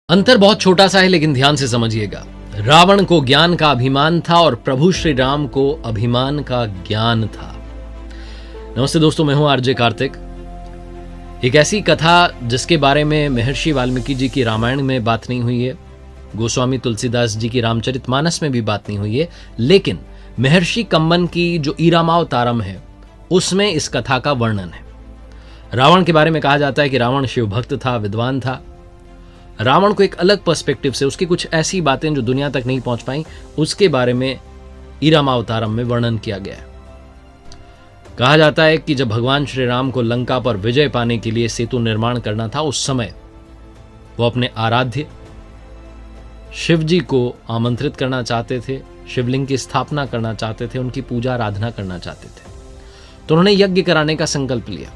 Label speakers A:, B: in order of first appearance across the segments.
A: अंतर बहुत छोटा सा है, लेकिन ध्यान से समझिएगा। रावण को ज्ञान का अभिमान था और प्रभु श्री राम को अभिमान का ज्ञान था। नमस्ते दोस्तों, मैं हूं आरजे कार्तिक। एक ऐसी कथा जिसके बारे में महर्षि वाल्मीकि जी की रामायण में बात नहीं हुई है, गोस्वामी तुलसीदास जी की रामचरितमानस में भी बात नहीं हुई है, लेकिन महर्षि कंबन की जो ईरामावतारम है उसमें इस कथा का वर्णन है। रावण के बारे में कहा जाता है कि रावण शिव भक्त था, विद्वान था। रावण को एक अलग पर्सपेक्टिव से उसकी कुछ ऐसी बातें जो दुनिया तक नहीं पहुंच पाई, उसके बारे में ईरामावतारम में वर्णन किया गया है। कहा जाता है कि जब भगवान श्री राम को लंका पर विजय पाने के लिए सेतु निर्माण करना था, उस समय वो अपने आराध्य शिव जी को आमंत्रित करना चाहते थे, शिवलिंग की स्थापना करना चाहते थे, उनकी पूजा आराधना करना चाहते थे। तो उन्होंने यज्ञ कराने का संकल्प लिया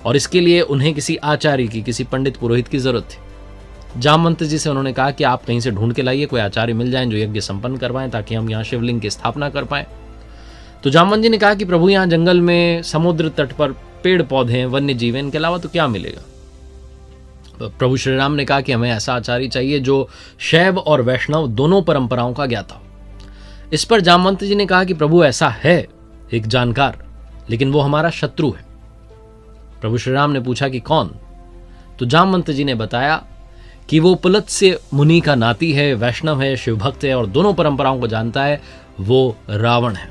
A: और इसके लिए उन्हें किसी आचार्य की, किसी पंडित पुरोहित की जरूरत थी। जामवंत जी से उन्होंने कहा कि आप कहीं से ढूंढ के लाइए, कोई आचार्य मिल जाए जो यज्ञ संपन्न करवाएं ताकि हम यहाँ शिवलिंग की स्थापना कर पाए। तो जामवंत जी ने कहा कि प्रभु, यहाँ जंगल में, समुद्र तट पर पेड़ पौधे हैं, वन्य जीव हैं, इनके अलावा तो क्या मिलेगा। प्रभु श्री राम ने कहा कि हमें ऐसा आचार्य चाहिए जो शैव और वैष्णव दोनों परंपराओं का ज्ञाता हो। इस पर जामवंत जी ने कहा कि प्रभु, ऐसा है एक जानकार, लेकिन वो हमारा शत्रु है। प्रभु श्री राम ने पूछा कि कौन। तो जामवंत जी ने बताया कि वो पुलत्स्य मुनि का नाती है, वैष्णव है, शिवभक्त है और दोनों परंपराओं को जानता है, वो रावण है।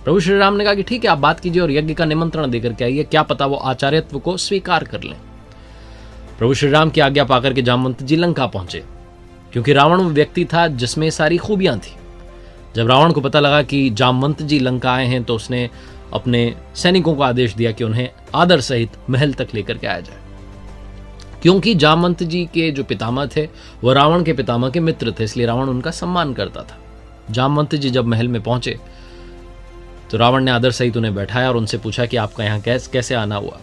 A: प्रभु श्री राम ने कहा कि ठीक है, आप बात कीजिए और यज्ञ का निमंत्रण देकर के आइए, क्या पता वो आचार्यत्व को स्वीकार कर लें। प्रभु श्री राम की आज्ञा पाकर के जामवंत जी लंका पहुंचे, क्योंकि रावण वो व्यक्ति था जिसमें सारी खूबियां थी। जब रावण को पता लगा कि जामवंत जी लंका आए हैं, तो उसने अपने सैनिकों को आदेश दिया कि उन्हें आदर सहित महल तक लेकर के आया जाए, क्योंकि जामवंत जी के जो पितामह थे वो रावण के पितामह के मित्र थे, इसलिए रावण उनका सम्मान करता था। जामवंत जी जब महल में पहुंचे तो रावण ने आदर सहित उन्हें बैठाया और उनसे पूछा कि आपका यहाँ कैसे आना हुआ।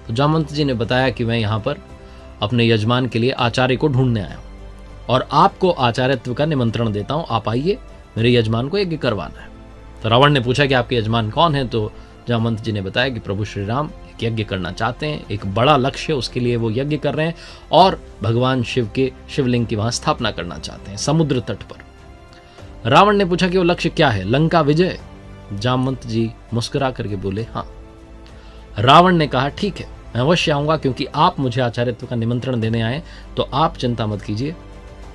A: तो जामवंत जी ने बताया कि मैं यहाँ पर अपने यजमान के लिए आचार्य को ढूंढने आया हूँ और आपको आचार्यत्व का निमंत्रण देता हूँ, आप आइए, मेरे यजमान को यज्ञ करवाना है। तो रावण ने पूछा कि आपके यजमान कौन है। तो जामवंत जी ने बताया कि प्रभु श्री राम एक यज्ञ करना चाहते हैं, एक बड़ा लक्ष्य है, उसके लिए वो यज्ञ कर रहे हैं और भगवान शिव के शिवलिंग की वहां स्थापना करना चाहते हैं समुद्र तट पर। रावण ने पूछा कि वो लक्ष्य क्या है, लंका विजय। जामवंत जी मुस्कुरा करके बोले हाँ। रावण ने कहा ठीक है, मैं अवश्य आऊंगा, क्योंकि आप मुझे आचार्यत्व का निमंत्रण देने आए, तो आप चिंता मत कीजिए,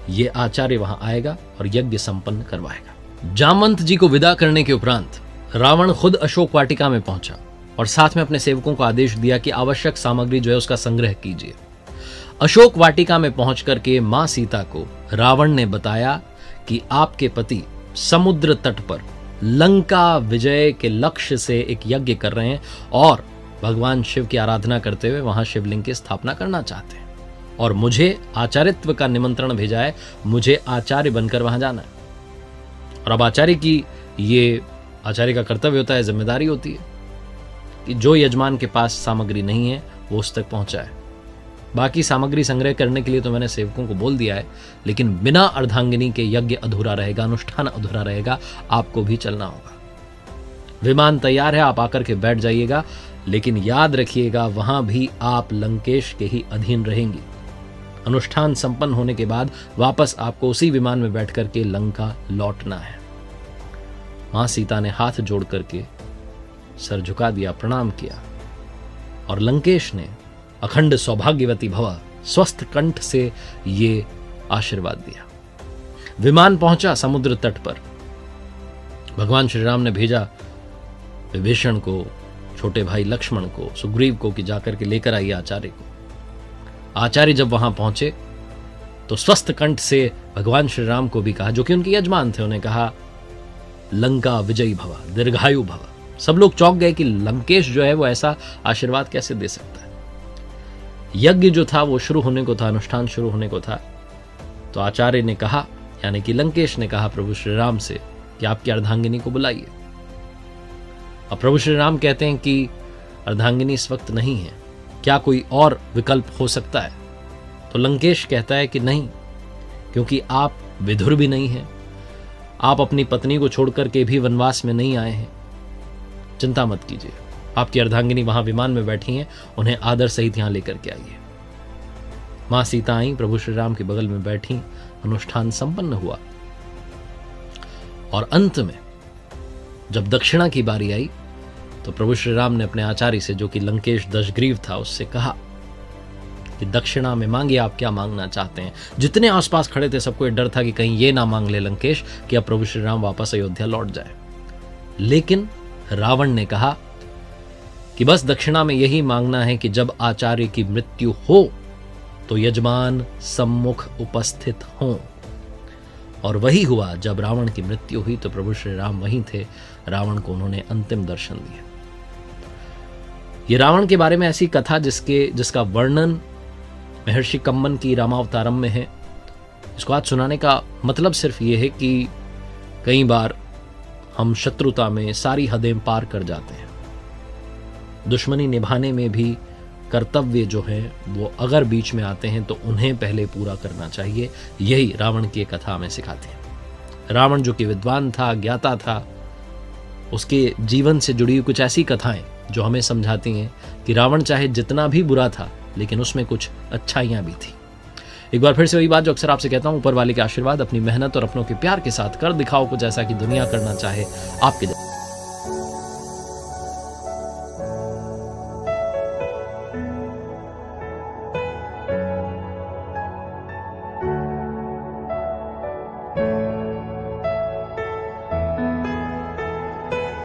A: ये आचार्य वहां आएगा और यज्ञ संपन्न करवाएगा। जामवंत जी को विदा करने के उपरांत रावण खुद अशोक वाटिका में पहुंचा और साथ में अपने सेवकों को आदेश दिया कि आवश्यक सामग्री जो है उसका संग्रह कीजिए। अशोक वाटिका में पहुंच करके मां सीता को रावण ने बताया कि आपके पति समुद्र तट पर लंका विजय के लक्ष्य से एक यज्ञ कर रहे हैं और भगवान शिव की आराधना करते हुए वहां शिवलिंग की स्थापना करना चाहते हैं और मुझे आचार्यत्व का निमंत्रण भेजा है, मुझे आचार्य बनकर वहां जाना है। और अब आचार्य का कर्तव्य होता है, जिम्मेदारी होती है कि जो यजमान के पास सामग्री नहीं है वो उस तक पहुंचाए। बाकी सामग्री संग्रह करने के लिए तो मैंने सेवकों को बोल दिया है, लेकिन बिना अर्धांगिनी के यज्ञ अधूरा रहेगा, अनुष्ठान अधूरा रहेगा, आपको भी चलना होगा। विमान तैयार है, आप आकर के बैठ जाइएगा, लेकिन याद रखिएगा वहां भी आप लंकेश के ही अधीन रहेंगी। अनुष्ठान संपन्न होने के बाद वापस आपको उसी विमान में बैठ करके लंका लौटना है। मां सीता ने हाथ जोड़ करके सर झुका दिया, प्रणाम किया और लंकेश ने अखंड सौभाग्यवती भव स्वस्थ कंठ से ये आशीर्वाद दिया। विमान पहुंचा समुद्र तट पर। भगवान श्री राम ने भेजा विभीषण को, छोटे भाई लक्ष्मण को, सुग्रीव को कि जाकर के लेकर आइए आचार्य को। आचार्य जब वहां पहुंचे तो स्वस्थ कंठ से भगवान श्री राम को भी कहा, जो कि उनके यजमान थे, उन्हें कहा लंका विजयी भव, दीर्घायु भव। सब लोग चौंक गए कि लंकेश जो है वो ऐसा आशीर्वाद कैसे दे सकता है। यज्ञ जो था वो शुरू होने को था, अनुष्ठान शुरू होने को था। तो आचार्य ने कहा, यानी कि लंकेश ने कहा प्रभु श्री राम से कि आपकी अर्धांगिनी को बुलाइए। अब प्रभु श्री राम कहते हैं कि अर्धांगिनी इस वक्त नहीं है, क्या कोई और विकल्प हो सकता है। तो लंकेश कहता है कि नहीं, क्योंकि आप विधुर भी नहीं हैं, आप अपनी पत्नी को छोड़कर के भी वनवास में नहीं आए हैं, चिंता मत कीजिए, आपकी अर्धांगिनी वहां विमान में बैठी हैं, उन्हें आदर सहित यहां लेकर के आइए। मां सीता आई, प्रभु श्री राम के बगल में बैठी, अनुष्ठान संपन्न हुआ और अंत में जब दक्षिणा की बारी आई तो प्रभु श्री राम ने अपने आचार्य से, जो कि लंकेश दशग्रीव था, उससे कहा कि दक्षिणा में मांगिए, आप क्या मांगना चाहते हैं। जितने आसपास खड़े थे सबको डर था कि कहीं ये ना मांग ले लंकेश कि अब प्रभु श्री राम वापस अयोध्या लौट जाए। लेकिन रावण ने कहा कि बस दक्षिणा में यही मांगना है कि जब आचार्य की मृत्यु हो तो यजमान सम्मुख उपस्थित हों। और वही हुआ। जब रावण की मृत्यु हुई तो प्रभु श्री राम वहीं थे। रावण को उन्होंने अंतिम दर्शन दिया। ये रावण के बारे में ऐसी कथा जिसका वर्णन महर्षि कम्मन की रामावतारम में है। इसको आज सुनाने का मतलब सिर्फ ये है कि कई बार हम शत्रुता में सारी हदें पार कर जाते हैं। दुश्मनी निभाने में भी कर्तव्य जो है वो अगर बीच में आते हैं तो उन्हें पहले पूरा करना चाहिए। यही रावण की कथा हमें सिखाती है। रावण जो कि विद्वान था, ज्ञाता था, उसके जीवन से जुड़ी हुई कुछ ऐसी कथाएं जो हमें समझाती हैं कि रावण चाहे जितना भी बुरा था लेकिन उसमें कुछ अच्छाइयां भी थी। एक बार फिर से वही बात जो अक्सर आपसे कहता हूं, ऊपर वाले के आशीर्वाद, अपनी मेहनत और अपनों के प्यार के साथ कर दिखाओ कुछ ऐसा कि दुनिया करना चाहे आपके